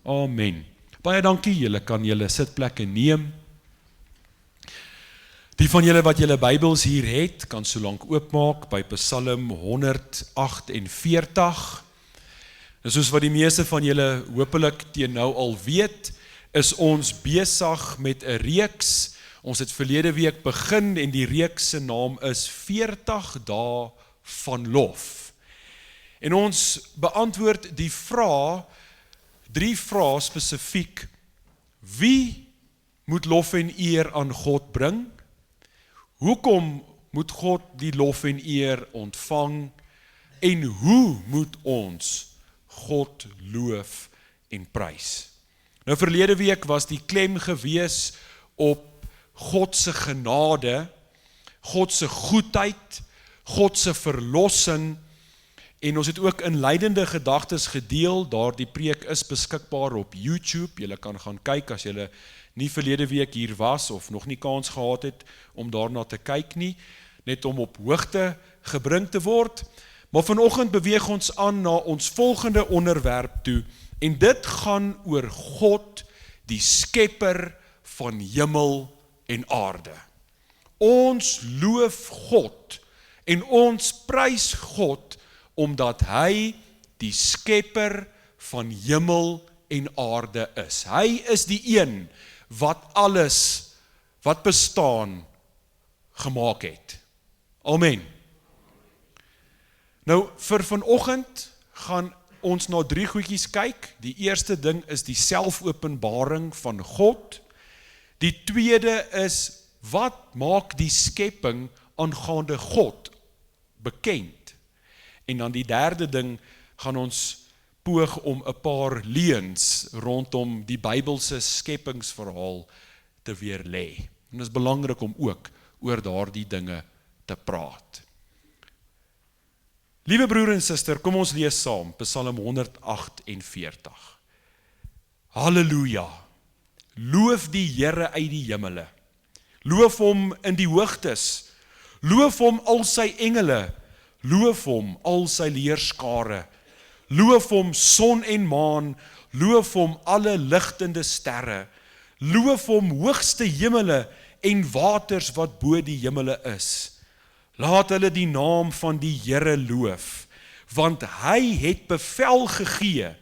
Amen. Baie dankie, julle kan julle sitplekke neem. Die van julle wat julle Bybels hier het, kan solank oopmaak by Psalm 148. En soos wat die meeste van julle hopelik teen nou al weet, is ons besig met 'n reeks. Ons het verlede week begin en die reeks se naam is 40 dae van lof. En ons beantwoord die vraag, 3 vrae spesifiek. Wie moet lof en eer aan God bring? Hoekom moet God die lof en eer ontvang? En hoe moet ons God loof en prys? Nou verlede week was die klem gewees op God se genade, God se goedheid, God se verlossing, en ons het ook inleidende gedagtes gedeel. Daardie preek is beskikbaar op YouTube. Julle kan gaan kyk as julle nie verlede week hier was of nog nie kans gehad het om daarna te kyk nie, net om op hoogte gebring te word. Maar vanoggend beweeg ons aan na ons volgende onderwerp toe, en dit gaan oor God, die skepper van hemel en aarde. Ons loof God en ons prys God omdat hy die skepper van hemel en aarde is. Hy is die een wat alles wat bestaan gemaak het. Amen. Nou vir vanoggend gaan ons na 3 goedjies kyk. Die eerste ding is die selfopenbaring van God. Die tweede is, wat maak die skepping aangaande God bekend? En dan die derde ding gaan ons poog om 'n paar leuns rondom die Bybelse skepingsverhaal te weerlê. En dit is belangrik om ook oor daardie dinge te praat. Liewe broer en suster, kom ons lees saam Psalm 148. Halleluja! Loof die Here uit die hemele. Loof hom in die hoogtes. Loof hom al sy engele. Loof hom al sy leerskare. Loof hom son en maan. Loof hom alle ligtende sterre. Loof hom hoogste hemele en waters wat bo die hemele is. Laat hulle die naam van die Here loof, want hy het bevel gegee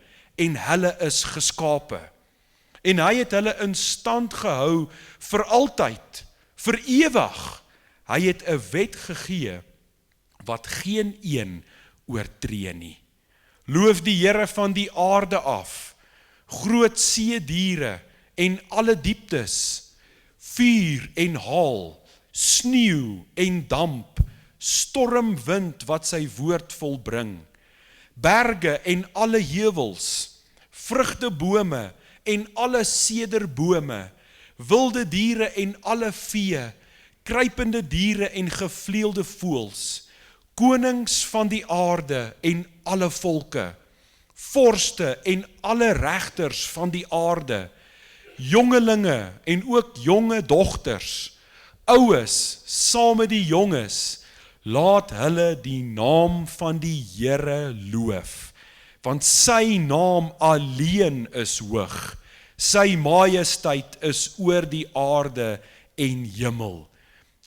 en hulle is geskape. En hy het hulle in stand gehou vir altyd, vir ewig. Hy het 'n wet gegee wat geen een oortree nie. Loof die Here van die aarde af, groot seediere en alle dieptes, vuur en haal, sneeu en damp, stormwind wat sy woord volbring, berge en alle heuwels, vrugtebome en alle sederbome, wilde diere en alle vee, kruipende diere en gevleelde voëls, konings van die aarde en alle volke, vorste en alle regters van die aarde, jongelinge en ook jonge dogters, oues saam met die jonges, laat hulle die naam van die Here loof, want sy naam alleen is hoog, sy majesteit is oor die aarde en hemel.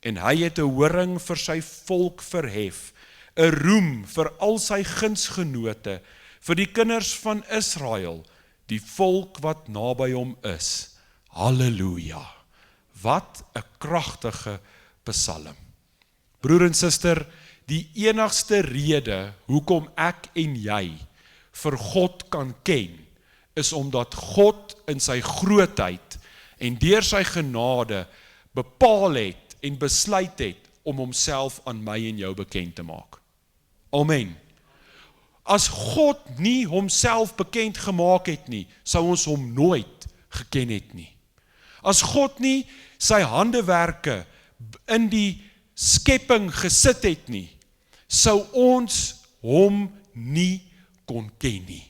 En hy het 'n horing vir sy volk verhef, 'n roem vir al sy gunsgenote, vir die kinders van Israel, die volk wat naby hom is. Halleluja! Wat 'n kragtige psalm. Broer en suster, die enigste rede hoekom ek en jy vir God kan ken, is omdat God in sy grootheid en deur sy genade bepaal het en besluit het om homself aan my en jou bekend te maak. Amen. As God nie homself bekend gemaak het nie, sou ons hom nooit geken het nie. As God nie sy handewerke in die skepping gesit het nie, sou ons hom nie kon ken nie.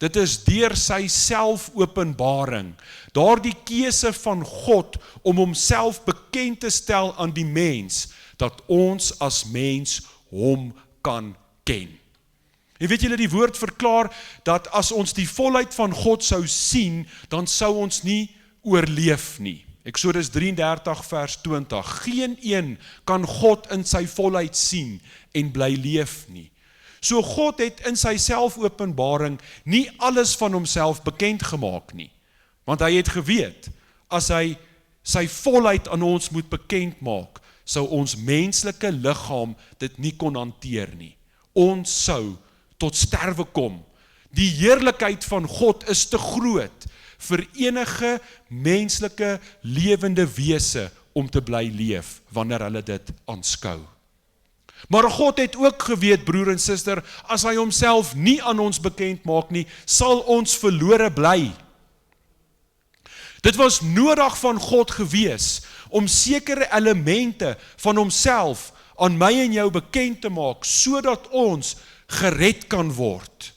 Dit is deur sy selfopenbaring, daardie keuse van God om homself bekend te stel aan die mens, dat ons as mens hom kan ken. En weet julle, die woord verklaar dat as ons die volheid van God sou sien, dan sou ons nie oorleef nie. Eksodus 33 vers 20. Geen een kan God in sy volheid sien en bly leef nie. So God het in sy selfopenbaring nie alles van homself bekend gemaak nie. Want hy het geweet, as hy sy volheid aan ons moet bekend maak, sou ons menslike liggaam dit nie kon hanteer nie. Ons sou tot sterwe kom. Die heerlikheid van God is te groot vir enige menslike lewende wese om te bly leef wanneer hulle dit aanskou. Maar God het ook geweet, broer en suster, as hy homself nie aan ons bekend maak nie, sal ons verlore bly. Dit was nodig van God gewees om sekere elemente van homself aan my en jou bekend te maak, sodat ons gered kan word.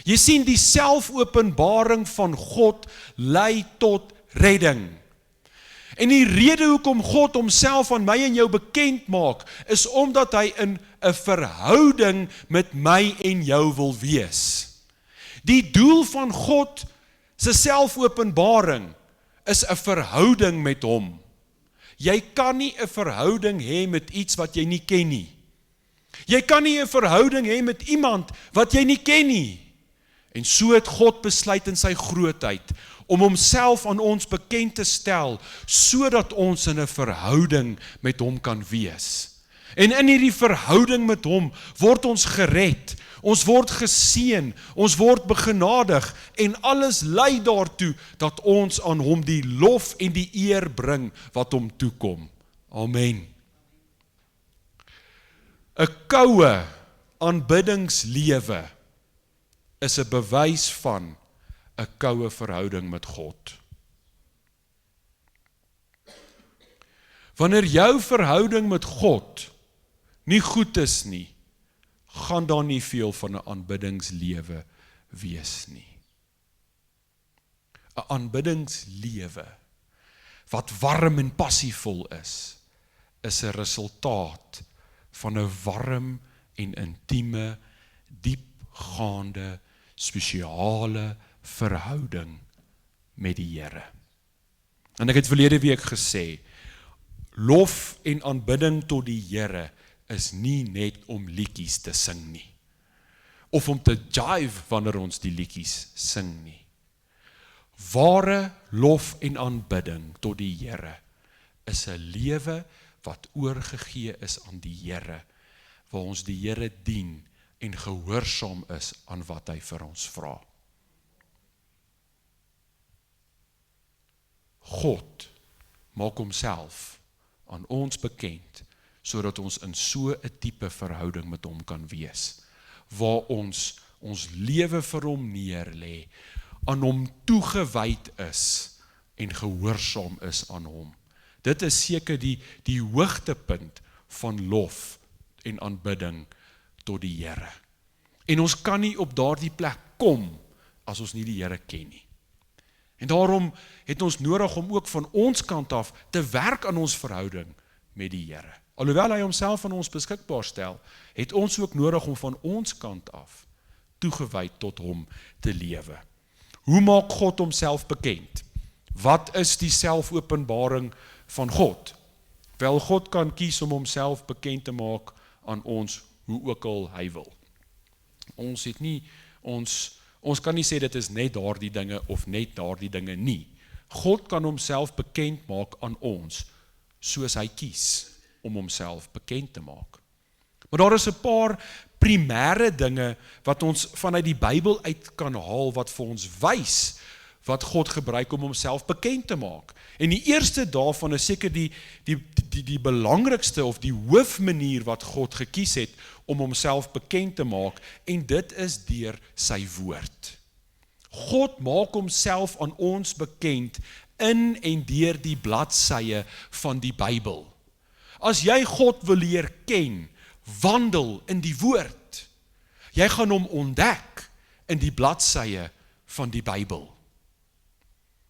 Jy sien, die selfopenbaring van God lei tot redding. En die rede hoekom God homself aan my en jou bekend maak, is omdat hy in 'n verhouding met my en jou wil wees. Die doel van God se selfopenbaring is 'n verhouding met hom. Jy kan nie 'n verhouding hê met iets wat jy nie ken nie. Jy kan nie 'n verhouding hê met iemand wat jy nie ken nie. En so het God besluit in sy grootheid om homself aan ons bekend te stel, sodat ons in 'n verhouding met hom kan wees. En in hierdie verhouding met hom word ons gered, ons word geseën, ons word begenadig, en alles lei daartoe dat ons aan hom die lof en die eer bring wat hom toekom. Amen. 'n Koue aanbiddingslewe is 'n bewys van 'n koue verhouding met God. Wanneer jou verhouding met God nie goed is nie, gaan daar nie veel van 'n aanbiddingslewe wees nie. 'n Aanbiddingslewe wat warm en passievol is 'n resultaat van 'n warm en intieme, diepgaande, spesiale verhouding met die Here. En ek het verlede week gesê, lof en aanbidding tot die Here is nie net om liedjies te sing nie, of om te jive wanneer ons die liedjies sing nie. Ware lof en aanbidding tot die Here is 'n lewe wat oorgegee is aan die Here, waar ons die Here dien en gehoorsaam is aan wat hy vir ons vra. God maak homself aan ons bekend, sodat ons in so 'n tipe verhouding met hom kan wees, waar ons lewe vir hom neerlê, aan hom toegewyd is en gehoorsaam is aan hom. Dit is seker die hoogtepunt van lof en aanbidding tot die Here. En ons kan nie op daardie plek kom as ons nie die Here ken nie. En daarom het ons nodig om ook van ons kant af te werk aan ons verhouding met die Here. Alhoewel hy homself aan ons beskikbaar stel, het ons ook nodig om van ons kant af toegewyd tot hom te lewe. Hoe maak God homself bekend? Wat is die selfopenbaring van God? Wel, God kan kies om homself bekend te maak aan ons, hoe ook al hy wil. Ons kan nie sê dit is net daardie dinge of net daardie dinge nie. God kan homself bekend maak aan ons, soos hy kies om homself bekend te maak. Maar daar is 'n paar primêre dinge wat ons vanuit die Bybel uit kan haal, wat vir ons wys wat God gebruik om homself bekend te maak. En die eerste daarvan is seker die belangrikste of die hoofmanier wat God gekies het om homself bekend te maak, en dit is deur sy woord. God maak homself aan ons bekend in en deur die bladsye van die Bybel. As jy God wil leer ken, wandel in die woord. Jy gaan hom ontdek in die bladsye van die Bybel.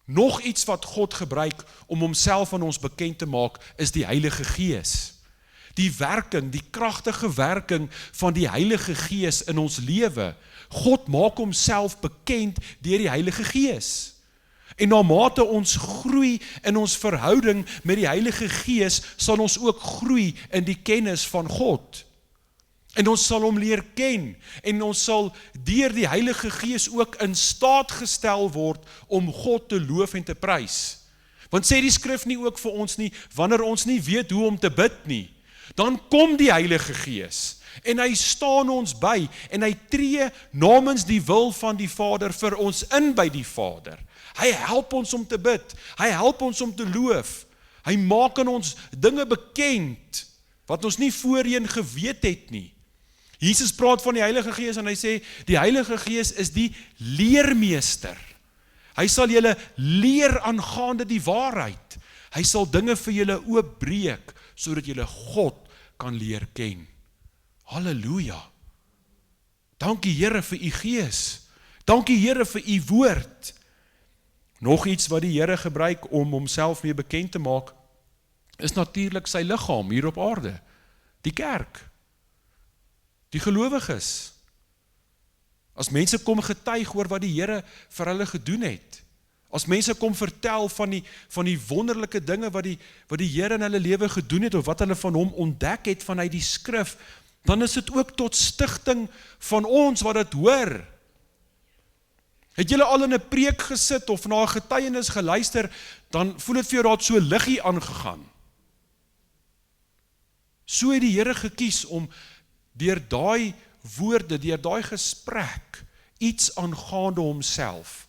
Nog iets wat God gebruik om homself aan ons bekend te maak, is die Heilige Gees. Die werking, die kragtige werking van die Heilige Gees in ons lewe. God maak homself bekend deur die Heilige Gees. En na mate ons groei in ons verhouding met die Heilige Gees, sal ons ook groei in die kennis van God. En ons sal hom leer ken, en ons sal deur die Heilige Gees ook in staat gestel word om God te loof en te prys. Want sê die skrif nie ook vir ons nie, wanneer ons nie weet hoe om te bid nie, dan kom die Heilige Gees, en hy staan ons by, en hy tree namens die wil van die Vader vir ons in by die Vader. Hy help ons om te bid, hy help ons om te loof, hy maak aan ons dinge bekend, wat ons nie voorheen geweet het nie. Jesus praat van die Heilige Gees en hy sê, die Heilige Gees is die leermeester. Hy sal julle leer aangaande die waarheid. Hy sal dinge vir julle oopbreek, sodat julle God kan leer ken. Halleluja. Dankie Here vir u Gees. Dankie Here vir u woord. Nog iets wat die Here gebruik om homself mee bekend te maak, is natuurlik sy liggaam hier op aarde. Die kerk. Die gelowiges. As mense kom getuig oor wat die Here vir hulle gedoen het. As mense kom vertel van die wonderlike dinge wat die Here in hulle lewe gedoen het, of wat hulle van hom ontdek het vanuit die skrif, dan is dit ook tot stigting van ons wat dit hoor. Het julle al in 'n preek gesit of na 'n getuienis geluister, dan voel dit vir jou dat so liggie aangegaan. So het die Here gekies om deur daai woorde, deur daai gesprek, iets aangaande homself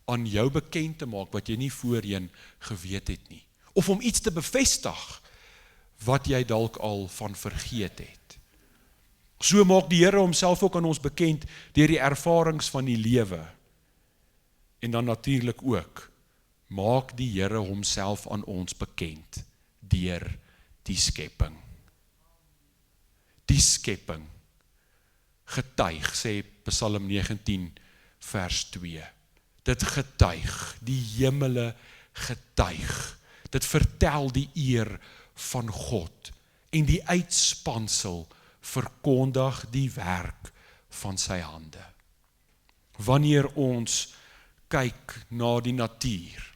aan jou bekend te maak, wat jy nie voorheen geweet het nie. Of om iets te bevestig, wat jy dalk al van vergeet het. So maak die Here homself ook aan ons bekend, deur die ervarings van die lewe. En dan natuurlik ook, maak die Here homself aan ons bekend, deur die skepping. Die skepping getuig, sê Psalm 19 vers 2. Dit getuig, die hemele getuig. Dit vertel die eer van God en die uitspansel verkondig die werk van sy hande. Wanneer ons kyk na die natuur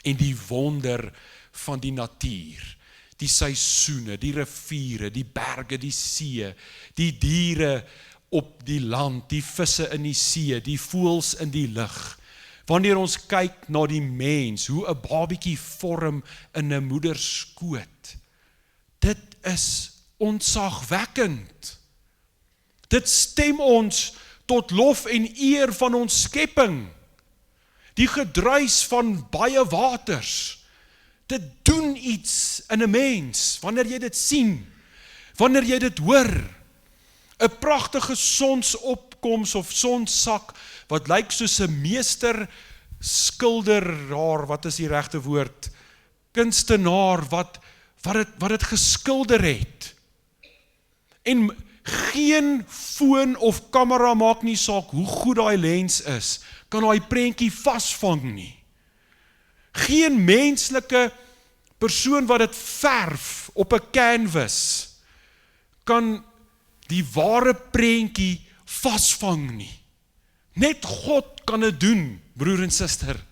en die wonder van die natuur, die seisoene, die riviere, die berge, die see, die diere op die land, die visse in die see, die voëls in die lug. Wanneer ons kyk na die mens, hoe 'n babietjie vorm in 'n moeder skoot, dit is ontzagwekkend. Dit stem ons tot lof en eer van ons skepping. Die gedruis van baie waters, dit doen iets in 'n mens, wanneer jy dit sien, wanneer jy dit hoor. 'n Pragtige sonsopkoms of sonsak, wat lyk soos 'n meester skilderaar, wat is die regte woord, kunstenaar, wat dit geskilder het. En geen foon of kamera, maak nie saak hoe goed daai lens is, kan daai prentjie vasvang nie. Geen menslike persoon wat dit verf op 'n canvas, kan die ware prentjie vasvang nie. Net God kan dit doen, broer en suster.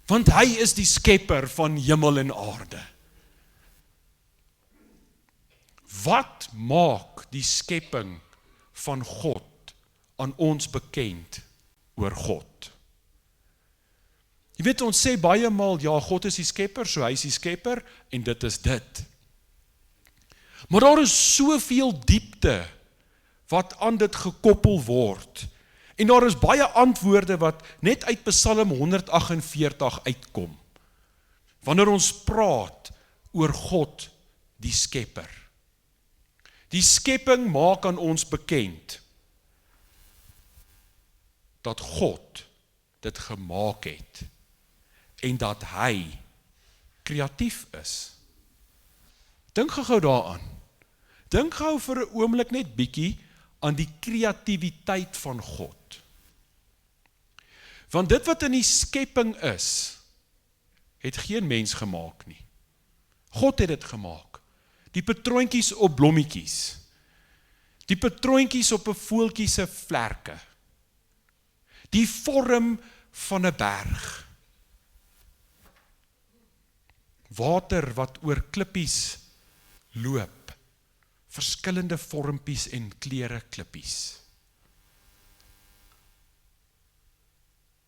Want hy is die skepper van hemel en aarde. Wat maak die skepping van God aan ons bekend oor God? Jy weet, ons sê baie maal, ja, God is die skepper, so hy is die skepper, en dit is dit. Maar daar is soveel diepte wat aan dit gekoppel word. En daar is baie antwoorde wat net uit Psalm 148 uitkom. Wanneer ons praat oor God, die skepper. Die skepping maak aan ons bekend dat God dit gemaak het en dat hy kreatief is. Dink gou daaraan. Dink gou vir 'n oomblik net bietjie aan die kreatiwiteit van God. Want dit wat in die skepping is, het geen mens gemaak nie. God het dit gemaak. die patroontjies op blommetjies, die patroontjies op 'n voeltjie se vlerke, die vorm van 'n berg, water wat oor klippies loop, verskillende vormpies en kleure klippies.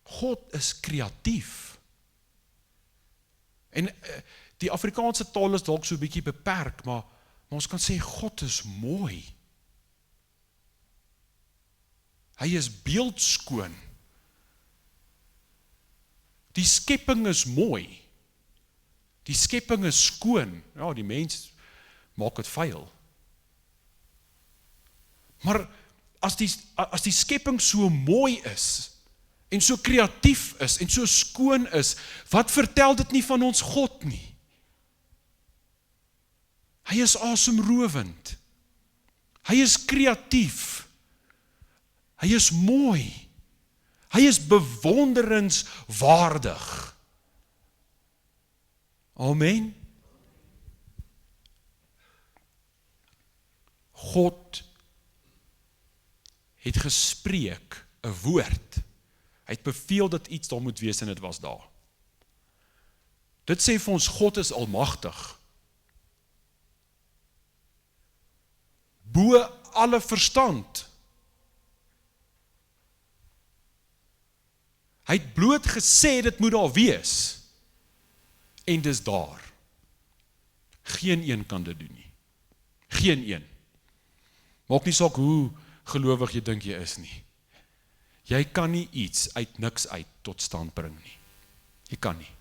God is kreatief. En die Afrikaanse taal is dalk so 'n bietjie beperk, maar ons kan sê God is mooi. Hy is beeldskoon. Die skepping is mooi. Die skepping is skoon. Ja, die mens maak dit vuil. Maar as die skepping so mooi is, en so kreatief is, en so skoon is, wat vertel dit nie van ons God nie? Hy is asemrowend. Hy is kreatief. Hy is mooi. Hy is bewonderenswaardig. Amen. God het gespreek, 'n woord. Hy het beveel dat iets daar moet wees en dit was daar. Dit sê vir ons God is almagtig. Bo alle verstand. Hy het bloot gesê dit moet daar wees. En dis daar. Geen een kan dit doen nie. Geen een. Maak nie saak hoe gelowig jy dink jy is nie. Jy kan nie iets uit niks uit tot stand bring nie. Jy kan nie.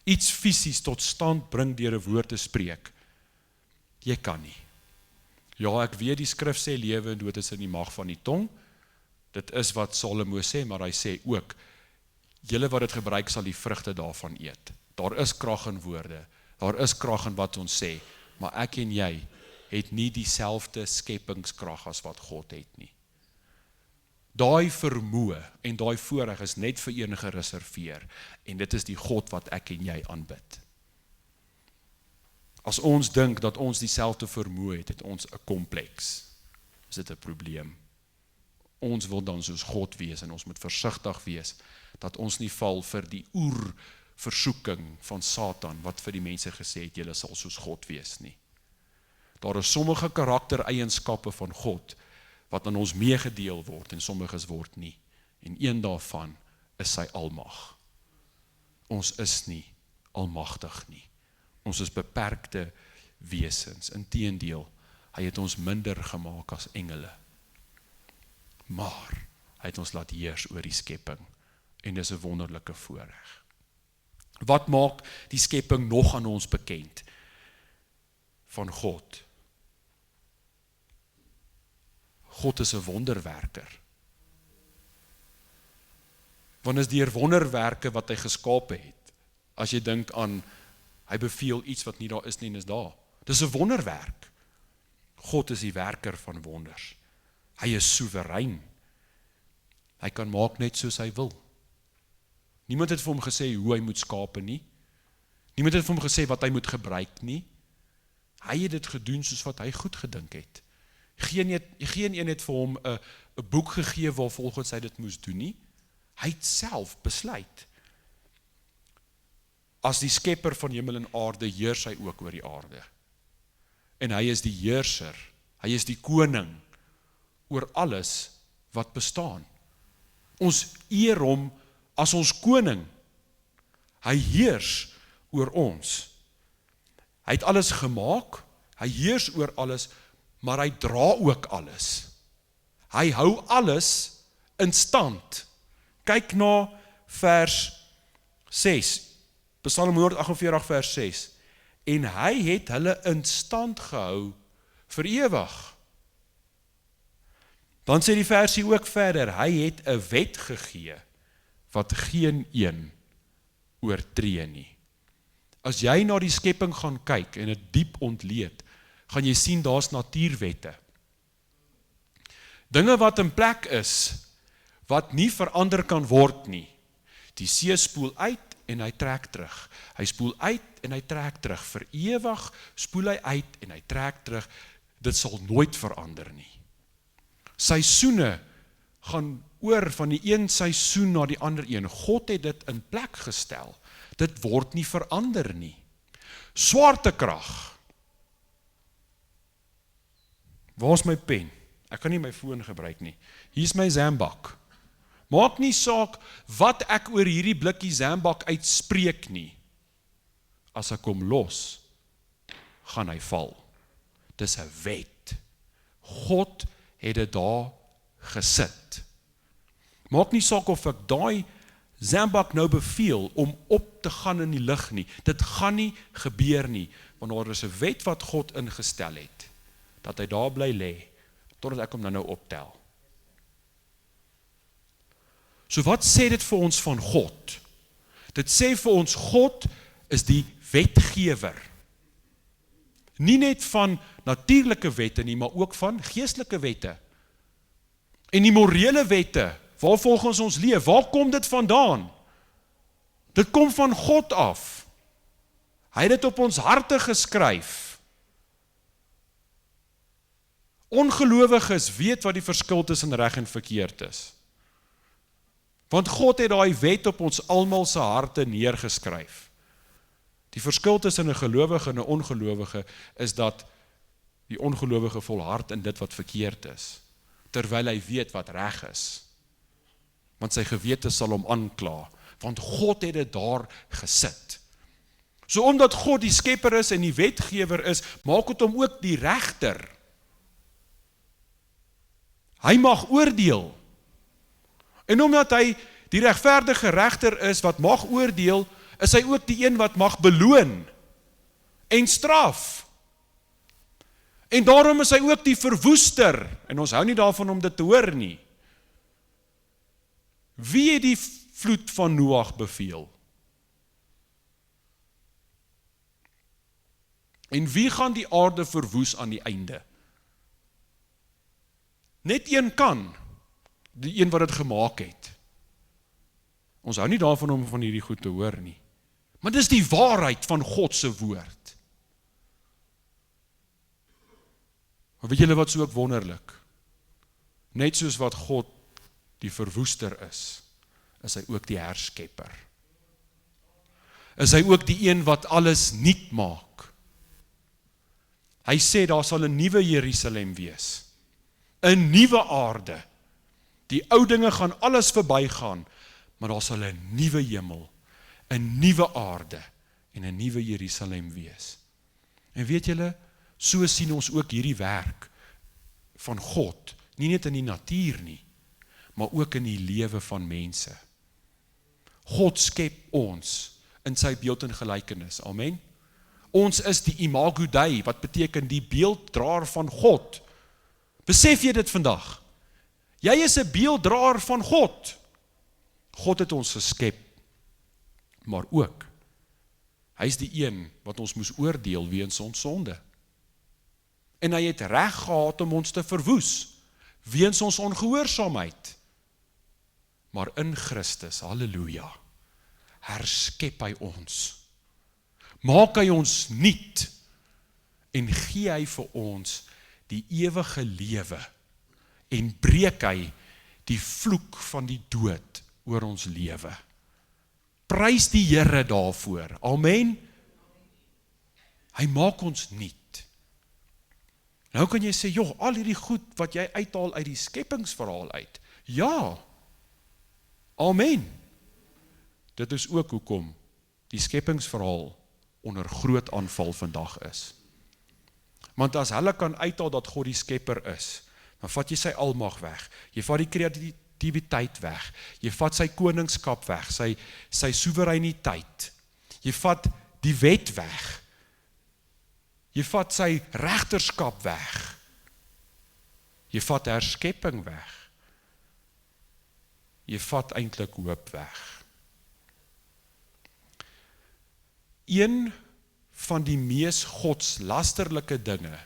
Iets fisies tot stand bring deur 'n woord te spreek. Jy kan nie. Ja, ek weet die skrif sê lewe en dood is in die mag van die tong. Dit is wat Salomo sê, maar hy sê ook, julle wat dit gebruik sal die vrugte daarvan eet. Daar is krag in woorde, daar is krag in wat ons sê, maar ek en jy het nie dieselfde skepingskrag as wat God het nie. Daai vermoë en daai voorreg is net vir een gereserveer, en dit is die God wat ek en jy aanbid. As ons dink dat ons dieselfde vermoë het, het ons 'n kompleks. Is dit 'n probleem? Ons wil dan soos God wees en ons moet versigtig wees dat ons nie val vir die oerversoeking van Satan wat vir die mense gesê het, julle sal soos God wees nie. Daar is sommige karaktereienskappe van God wat aan ons meegedeel word en sommiges word nie. En een daarvan is sy almag. Ons is nie almagtig nie. Ons is beperkte wesens. Inteendeel, hy het ons minder gemaak as engele. Maar hy het ons laat heers oor die skepping en dis 'n wonderlike voorreg. Wat maak die skepping nog aan ons bekend van God? God is 'n wonderwerker. Want is deur wonderwerke wat hy geskape het. As jy dink aan hy beveel iets wat nie daar is nie en is daar. Dis 'n wonderwerk. God is die werker van wonders. Hy is soewerein. Hy kan maak net soos hy wil. Niemand het vir hom gesê hoe hy moet skape nie. Niemand het vir hom gesê wat hy moet gebruik nie. Hy het dit gedoen soos wat hy goed gedink het. Geen een het vir hom 'n boek gegee waar volgens hy dit moes doen nie. Hy het self besluit. As die skepper van hemel en aarde heers hy ook oor die aarde. En hy is die heerser. Hy is die koning oor alles wat bestaan. Ons eer hom as ons koning. Hy heers oor ons. Hy het alles gemaak, hy heers oor alles, maar hy dra ook alles. Hy hou alles in stand. Kyk na vers 6, Psalm 148 vers 6, en hy het hulle in stand gehou vir ewig. Dan sê die versie ook verder, hy het 'n wet gegee, wat geen een oortree nie. As jy na die skepping gaan kyk en dit diep ontleed, gaan jy sien daar's natuurwette. Dinge wat in plek is, wat nie verander kan word nie. Die see spoel uit en hy trek terug. Hy spoel uit en hy trek terug. Vir ewig spoel hy uit en hy trek terug. Dit sal nooit verander nie. Seisoene gaan oor van die een seisoen na die ander een. God het dit in plek gestel. Dit word nie verander nie. Swaartekrag. Waar is my pen? Ek kan nie my foon gebruik nie. Hier is my zambak. Maak nie saak wat ek oor hierdie blikkie zambak uitspreek nie. As ek hom los, gaan hy val. Dis 'n wet. God het dit daar gesit. Maak nie saak of ek daai zambak nou beveel om op te gaan in die lug nie. Dit gaan nie gebeur nie, want daar is 'n wet wat God ingestel het, dat hy daar bly lê, totdat ek hom nou optel. So wat sê dit vir ons van God? Dit sê vir ons, God is die wetgewer. Nie net van natuurlike wette nie, maar ook van geestelike wette. En die morele wette, waar volgens ons leef, waar kom dit vandaan? Dit kom van God af. Hy het dit op ons harte geskryf. Ongelowiges weet wat die verskil tussen reg en verkeerd is. Want God het daai wet op ons almal se harte neergeskryf. Die verskil tussen 'n gelowige en 'n ongelowige is dat die ongelowige volhard in dit wat verkeerd is, terwyl hy weet wat reg is. Want sy gewete sal hom aankla, want God het dit daar gesit. So omdat God die skepper is en die wetgewer is, maak dit hom ook die regter. Hy mag oordeel. En omdat hy die regverdige regter is wat mag oordeel, is hy ook die een wat mag beloon en straf. En daarom is hy ook die verwoester, en ons hou nie daarvan om dit te hoor nie. Wie het die vloed van Noag beveel? En wie gaan die aarde verwoes aan die einde? Net een kan, die een wat dit gemaak het. Ons hou nie daarvan om van hierdie goed te hoor nie. Maar dis die waarheid van God se woord. Maar weet julle wat so ook wonderlik? Net soos wat God die verwoester is hy ook die herskepper. Is hy ook die een wat alles nuut maak. Hy sê daar sal 'n nuwe Jerusalem wees. 'n Nuwe aarde. Die ou dinge gaan alles verbygaan, maar daar sal 'n nuwe hemel, 'n nuwe aarde en 'n nuwe Jerusalem wees. En weet julle, so sien ons ook hierdie werk van God, nie net in die natuur nie, maar ook in die lewe van mense. God skep ons in sy beeld en gelykenis. Amen. Ons is die imago Dei, wat beteken die beelddraer van God. Besef jy dit vandag? Jy is 'n beelddraer van God. God het ons geskep, maar ook, hy is die een wat ons moes oordeel weens ons sonde. En hy het reg gehad om ons te verwoes, weens ons ongehoorsaamheid. Maar in Christus, halleluja, herskep hy ons. Maak hy ons nuut, en gee hy vir ons die ewige lewe, en breek hy die vloek van die dood oor ons lewe. Prys die Here daarvoor. Amen. Hy maak ons nuut. Nou kan jy sê, joh, al hierdie goed wat jy uithaal uit die skepingsverhaal uit. Ja. Amen. Dit is ook hoekom die skepingsverhaal onder groot aanval vandag is. Want as hulle kan uithaal dat God die skepper is, dan vat jy sy almag weg. Jy vat die kreatiwiteit weg. Jy vat sy koningskap weg, sy soewereiniteit. Jy vat die wet weg. Jy vat sy regterskap weg. Jy vat herskepping weg. Jy vat eintlik hoop weg. Een van die mees godslasterlike dinge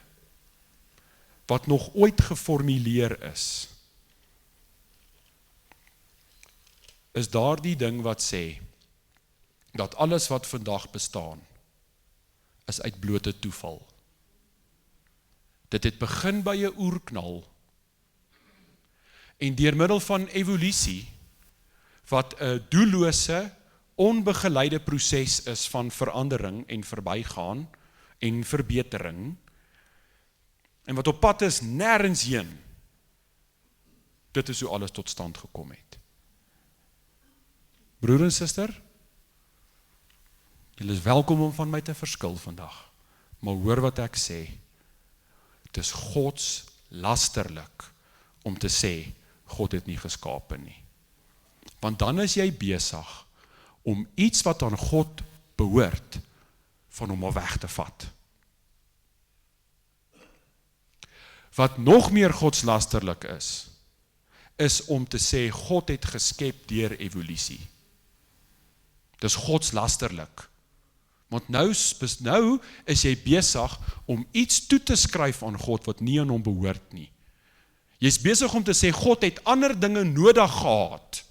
wat nog ooit geformuleer is daardie ding wat sê, dat alles wat vandag bestaan, is uit blote toeval. Dit het begin by 'n oerknal, en deur middel van evolusie, wat 'n doellose, onbegeleide proses is van verandering en verbygaan en verbetering, en wat op pad is nêrens heen, dit is hoe alles tot stand gekom het. Broer en suster, julle is welkom om van my te verskil vandag, maar hoor wat ek sê, het is Gods lasterlik om te sê, God het nie geskape nie. Want dan is jy besig om iets wat aan God behoort, van hom al weg te vat. Wat nog meer godslasterlik is om te sê, God het geskep deur evolusie. Dis godslasterlik. Want nou is jy besig om iets toe te skryf aan God, wat nie aan hom behoort nie. Jy is besig om te sê, God het ander dinge nodig gehad,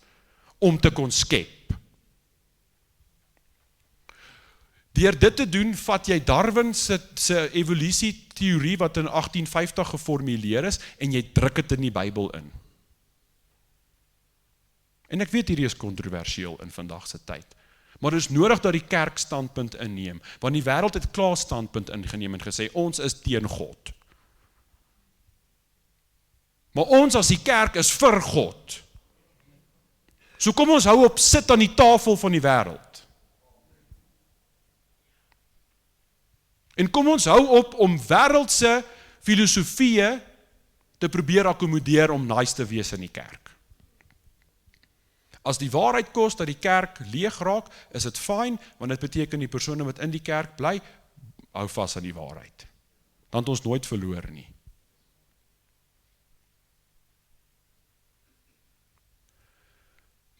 om te kon skep. Deur dit te doen, vat jy Darwin se evolusieteorie, wat in 1850 geformuleer is, en jy druk dit in die Bybel in. En ek weet hierdie is kontroversieel in vandag se tyd. Maar dit is nodig dat die kerk standpunt inneem, want die wêreld het klaar standpunt ingeneem en gesê, ons is teen God. Maar ons as die kerk is vir God. So kom ons hou op, sit aan die tafel van die wêreld. En kom ons hou op om wêreldse filosofieë te probeer akkommodeer om nice te wees in die kerk. As die waarheid kos dat die kerk leeg raak, is dit fyn, want dit beteken die persone wat in die kerk bly, hou vas aan die waarheid. Dan het ons nooit verloor nie.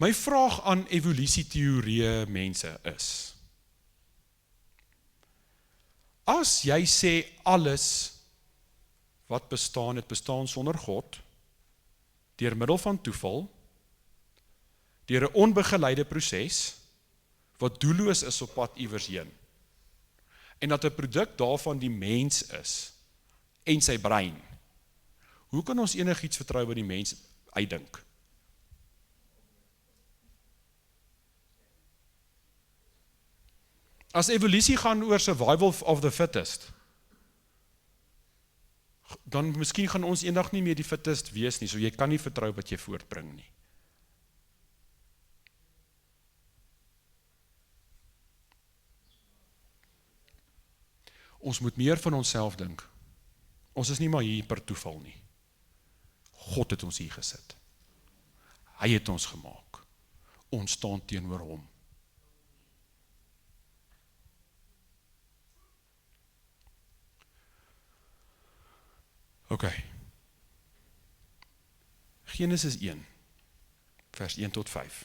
My vraag aan evolusieteorieë mense is, as jy sê alles wat bestaan, het bestaan sonder God, deur middel van toeval, deur 'n onbegeleide proses, wat doelloos is op pad iewers heen, en dat 'n produk daarvan die mens is, en sy brein, hoe kan ons enigiets vertrou wat die mens uitdink? As evolusie gaan oor survival of the fittest, dan miskien gaan ons eendag nie meer die fittest wees nie, so jy kan nie vertrou wat jy voortbring nie. Ons moet meer van onsself dink. Ons is nie maar hier per toeval nie. God het ons hier gesit. Hy het ons gemaak. Ons staan teenoor hom. Okay. Genesis 1, vers 1 tot 5.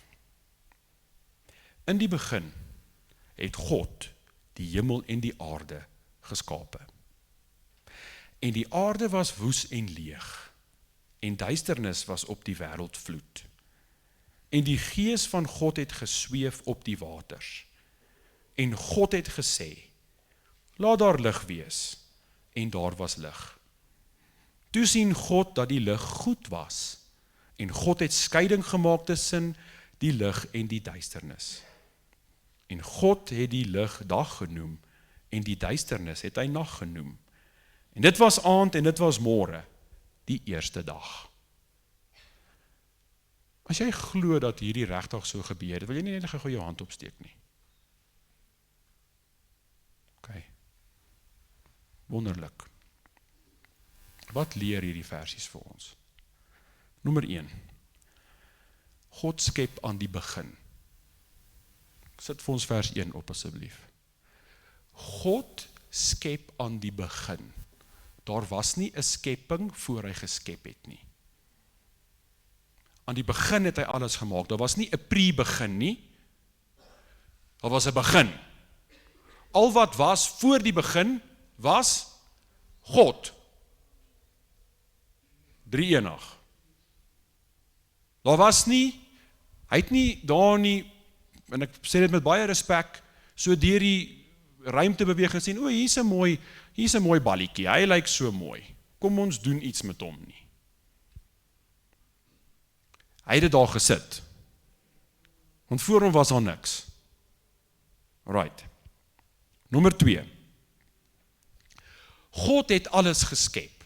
In die begin het God die hemel en die aarde geskape. En die aarde was woes en leeg, en duisternis was op die wêreld vloed. En die gees van God het gesweef op die waters. En God het gesê, laat daar lig wees, en daar was lig. Toe sien God dat die lig goed was, en God het skeiding gemaak tussen die lig en die duisternis. En God het die lig dag genoem, en die duisternis het hy nag genoem. En dit was aand en dit was môre, die eerste dag. As jy glo dat hierdie regtig so gebeur het, wil jy nie net gou jou hand opsteek nie. Okay. Wonderlik. Wat leer hierdie versies vir ons? Nommer 1. God skep aan die begin. Sit vir ons vers 1 op asseblief. God skep aan die begin. Daar was nie 'n skepping voor hy geskep het nie. Aan die begin het hy alles gemaak. Daar was nie 'n pre-begin nie. Daar was 'n begin. Al wat was voor die begin was God. Drie-enig. Daar was nie, hy het nie daar nie en ek sê dit met baie respek, so deur die ruimte beweeg en sê, o, hier's 'n mooi balletjie, hy lyk so mooi, kom ons doen iets met hom nie. Hy het dit daar gesit, want voor hom was daar niks. Right. Nommer 2. God het alles geskep.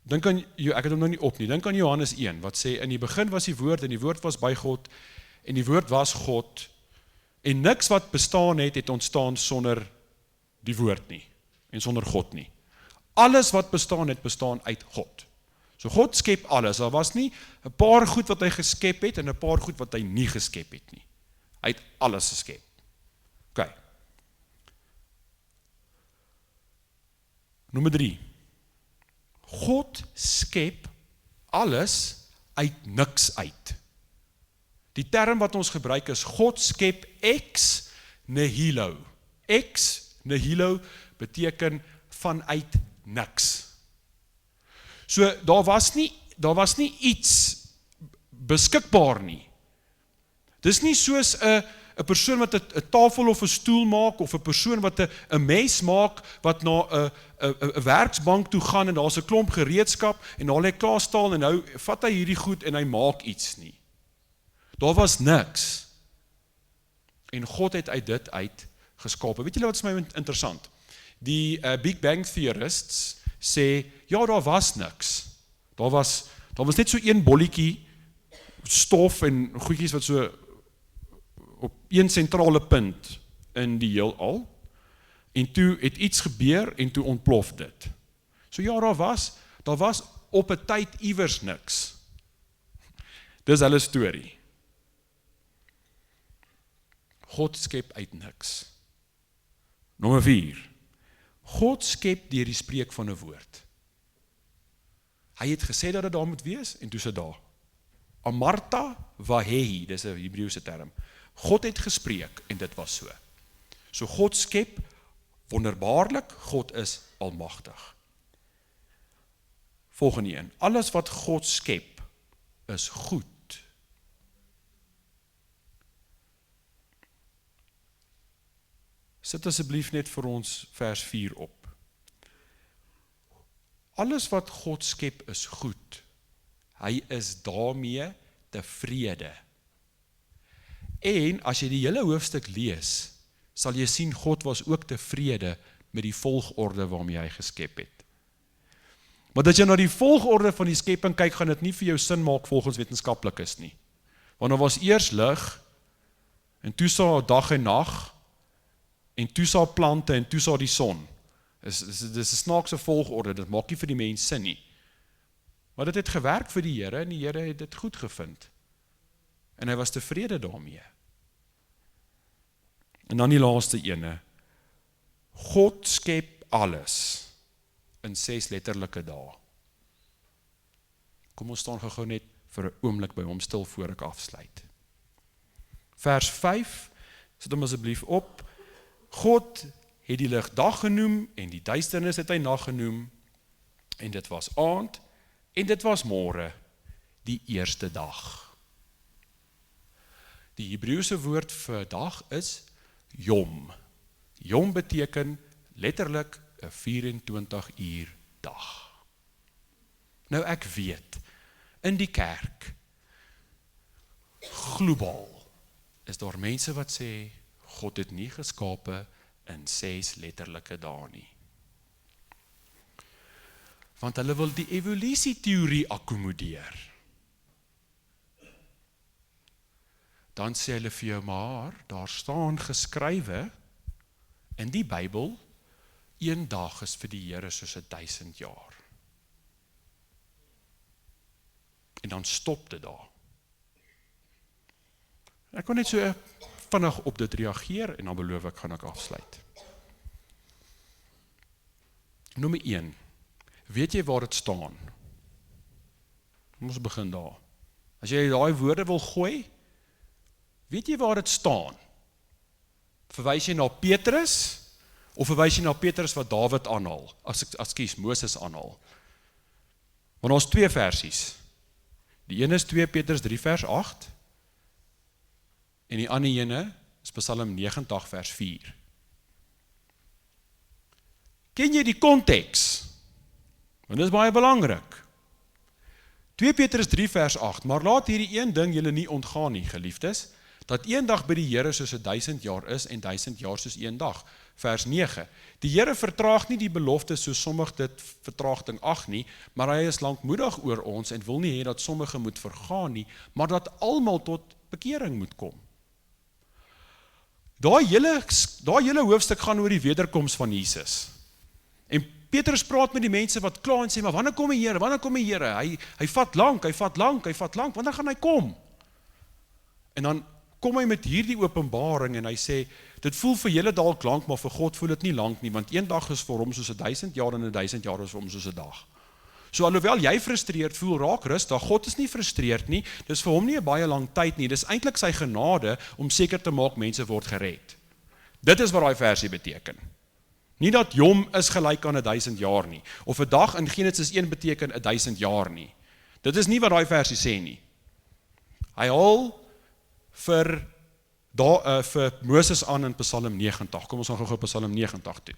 Dink aan, ek het hom nou nie op nie, dink aan Johannes 1, wat sê, in die begin was die woord, en die woord was by God, en die woord was God, en niks wat bestaan het ontstaan sonder die woord nie, en sonder God nie. Alles wat bestaan het, bestaan uit God. So God skep alles, daar was nie 'n paar goed wat hy geskep het, en 'n paar goed wat hy nie geskep het nie. Hy het alles geskep. OK. Nommer 3. God skep alles uit niks uit. Die term wat ons gebruik is, God skep ex nihilo. Ex nihilo beteken vanuit niks. So, daar was nie iets beskikbaar nie. Dis nie soos 'n persoon wat 'n tafel of 'n stoel maak, of 'n persoon wat 'n mes maak, wat na 'n werksbank toe gaan, en daar's 'n klomp gereedskap, en haal hy klaar staal, en nou vat hy hierdie goed, en hy maak iets nie. Daar was niks. En God het uit dit uit geskape. Weet julle wat is my interessant? Die Big Bang Theorists sê, ja, daar was niks. Daar was net so een bolletjie stof en goedjies wat so op een sentrale punt in die heelal, en toe het iets gebeur, en toe ontplof dit. So ja, daar was op 'n tyd iewers niks. Dis hulle storie. God skep uit niks. Nommer 4. God skep deur die spreek van 'n woord. Hy het gesê dat dit daar moet wees, en toe is dit daar. Amarta vahehi, dis 'n Hebreëse term. God het gespreek, en dit was so. So God skep wonderbaarlik, God is almagtig. Volgende een, alles wat God skep, is goed. Sit asseblief net vir ons vers 4 op. Alles wat God skep is goed. Hy is daarmee tevrede. En as jy die hele hoofstuk lees, sal jy sien God was ook tevrede met die volgorde waarmee hy geskep het. Maar as jy na die volgorde van die skepping kyk, gaan dit nie vir jou sin maak volgens wetenskaplikes nie. Want daar was eers lig, en toe sa dag en nag, en toe sa plante, en toe sa die son. Dis 'n snaakse volgorde, dit maak nie vir die mens sin nie. Maar dit het gewerk vir die Here, en die Here het dit goed gevind. En hy was tevrede daarmee. En dan die laaste ene. God skep alles in 6 letterlike dae. Kom ons staan gou net vir 'n oomblik by hom stil voor ek afsluit. Vers 5, sit hom asseblief op. God het die lig dag genoem, en die duisternis het hy nag genoem, en dit was aand, en dit was môre, die eerste dag. Die Hebreëse woord vir dag is Yom. Yom beteken letterlik 'n 24 uur dag. Nou ek weet, in die kerk, globaal, is daar mense wat sê, God het nie geskape in 6 letterlike dae nie. Want hulle wil die evolusie-teorie akkommodeer. Dan sê hulle vir jou, maar daar staan geskrywe in die Bybel, 1 dag is vir die Here soos 1000 jaar. En dan stop dit daar. Ek kan net so vinnig op dit reageer, en dan beloof ek gaan ek afsluit. Nommer 1. Weet jy waar dit staan? Ons begin daar. As jy daai woorde wil gooi, weet jy waar dit staan? Verwys jy na Petrus, of verwys jy na Petrus wat Dawid aanhaal, Moses aanhaal? Want ons 2 versies. Die ene is 2 Petrus 3 vers 8 en die ander ene is Psalm 90 vers 4. Ken jy die konteks? Want dit is baie belangrik. 2 Petrus 3 vers 8, maar laat hierdie een ding julle nie ontgaan nie, geliefdes, dat een dag by die Here soos 1000 jaar is en 1000 jaar soos een dag. Vers 9, die Here vertraag nie die belofte soos sommige dit vertraagding ag nie, maar hy is lankmoedig oor ons en wil nie hê dat sommige moet vergaan nie, maar dat almal tot bekering moet kom. Daai hele hoofstuk gaan oor die wederkoms van Jesus. En Petrus praat met die mense wat kla en sê, maar wanneer kom die Here, wanneer kom die Here? Hy vat lank, wanneer gaan hy kom? En dan kom hy met hierdie openbaring en hy sê, dit voel vir julle dalk lank, maar vir God voel dit nie lank nie, want een dag is vir hom soos 1000 jaar en 1000 jaar is vir hom soos 'n dag. So alhoewel jy frustreerd voel, raak rustig, God is nie frustreerd nie, dis vir hom nie 'n baie lang tyd nie, dis eintlik sy genade om seker te maak mense word gered. Dit is wat daai versie beteken. Nie dat Jom is gelyk aan 1000 jaar nie, of 'n dag in Genesis 1 beteken 1000 jaar nie. Dit is nie wat daai versie sê nie. Hy haal vir Moses aan in Psalm 90. Kom ons gaan gou Psalm 90 toe.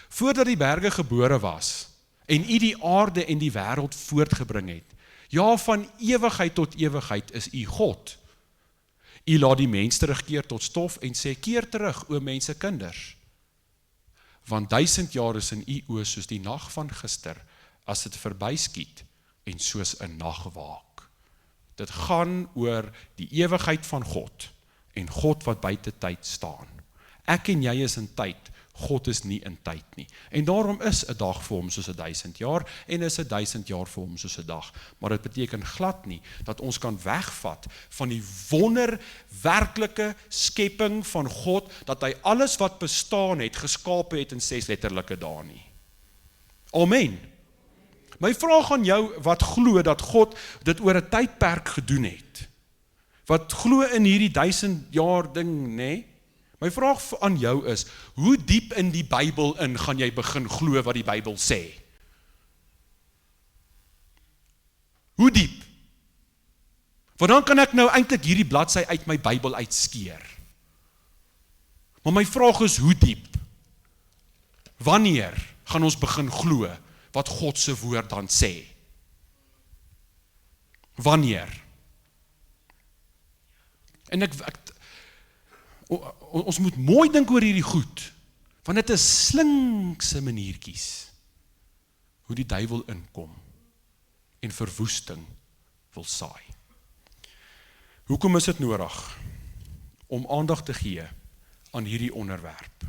Voordat die berge gebore was en U die aarde en die wêreld voortgebring het, ja, van ewigheid tot ewigheid is U God. U laat die mens terugkeer tot stof en sê, keer terug, o mense kinders. Want 1000 jaar is in U oë soos die nag van gister, as dit verbyskiet en soos 'n nagwaak. Dit gaan oor die ewigheid van God en God wat buite tyd staan. Ek en jy is in tyd, God is nie in tyd nie. En daarom is 'n dag vir hom soos 1000 jaar en is 1000 jaar vir hom soos 'n dag. Maar dit beteken glad nie dat ons kan wegvat van die wonderwerklike skepping van God, dat hy alles wat bestaan het, geskape het in 6 letterlike dae nie. Amen. My vraag aan jou, wat glo dat God dit oor 'n tydperk gedoen het? Wat glo in hierdie 1000 jaar ding, nê? My vraag aan jou is, hoe diep in die Bybel in gaan jy begin glo wat die Bybel sê? Hoe diep? Want dan kan ek nou eintlik hierdie bladsy uit my Bybel uitskeer. Maar my vraag is, hoe diep? Wanneer gaan ons begin glo wat God se woord dan sê? Wanneer? En ons moet mooi dink oor hierdie goed, want dit is slinkse maniertjies, hoe die duiwel inkom, en verwoesting wil saai. Hoekom is dit nodig, om aandag te gee, aan hierdie onderwerp?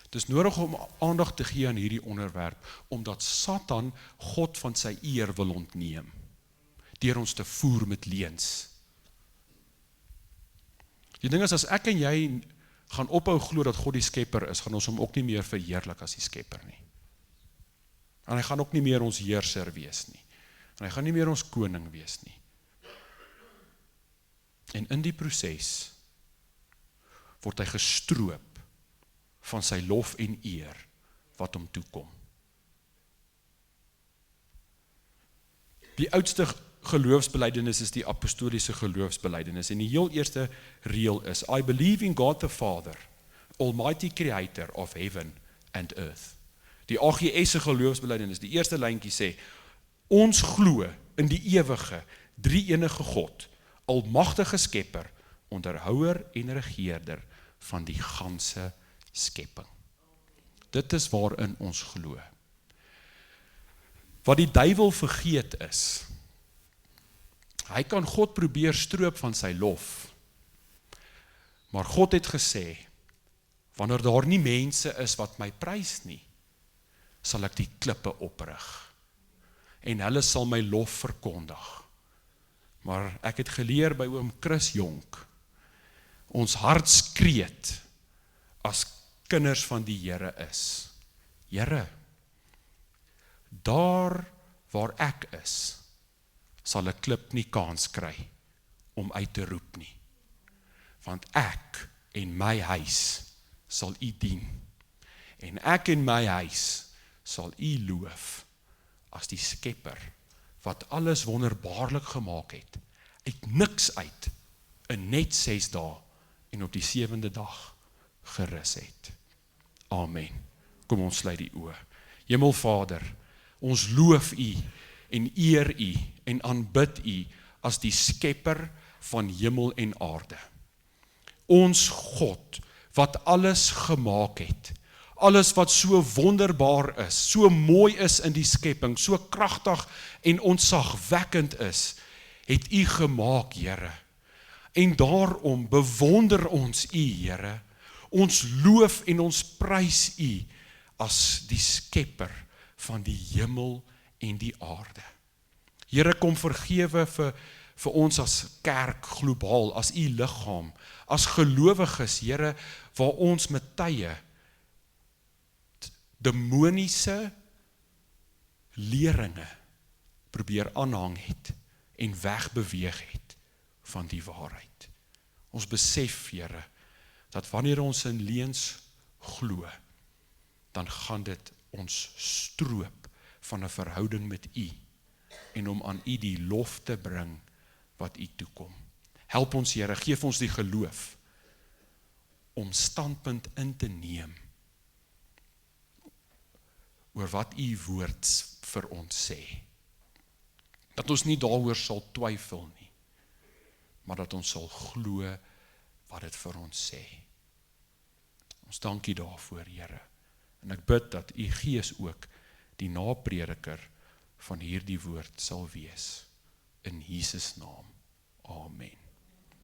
Het is nodig om aandag te gee aan hierdie onderwerp, omdat Satan God van sy eer wil ontneem, deur ons te voer met leuns. Die ding is, as ek en jy gaan ophou glo dat God die skepper is, gaan ons hom ook nie meer verheerlik as die skepper nie. En hy gaan ook nie meer ons heerser wees nie. En hy gaan nie meer ons koning wees nie. En in die proses word hy gestroop van sy lof en eer wat hom toekom. Die oudste geloofsbelijdenis is die apostoliese geloofsbelijdenis. En die heel eerste reël is, I believe in God the Father, Almighty Creator of heaven and earth. Die AGS geloofsbelijdenis, die eerste lyntjie sê, ons glo in die ewige, drie-enige God, almagtige skepper, onderhouer en regeerder van die ganse skepping. Dit is waarin ons glo. Wat die duiwel vergeet is, hy kan God probeer stroop van sy lof, maar God het gesê, wanneer daar nie mense is wat my prys nie, sal ek die klippe oprig, en hulle sal my lof verkondig. Maar ek het geleer by oom Chris Jonk, ons hartskreet as kinders van die Here is, Here, daar waar ek is, sal 'n klip nie kans kry om uit te roep nie. Want ek en my huis sal U dien. En ek en my huis sal U loof as die skepper wat alles wonderbaarlik gemaak het, uit niks uit, in net 6 dae, en op die 7de dag gerus het. Amen. Kom ons sluit die oë. Hemelvader, ons loof U en eer U en aanbid U as die skepper van hemel en aarde. Ons God wat alles gemaak het, alles wat so wonderbaar is, so mooi is in die skepping, so kragtig en ontzagwekkend is, het U gemaak, Here. En daarom bewonder ons U, Here. Ons loof en ons prys U as die skepper van die hemel en die aarde. Here, kom vergewe vir ons as kerk globaal, as U liggaam, as gelowiges, Here, waar ons met tye demoniese leringe probeer aanhang het en wegbeweeg het van die waarheid. Ons besef, Here, dat wanneer ons in leuns glo, dan gaan dit ons stroop van 'n verhouding met U en om aan U die lof te bring wat U toekom. Help ons, Here, geef ons die geloof om standpunt in te neem oor wat U woord vir ons sê. Dat ons nie daaroor sal twyfel nie, maar dat ons sal glo wat dit vir ons sê. Ons dankie daarvoor, Here. En ek bid dat U Gees ook die naprediker van hierdie woord sal wees. In Jesus naam. Amen.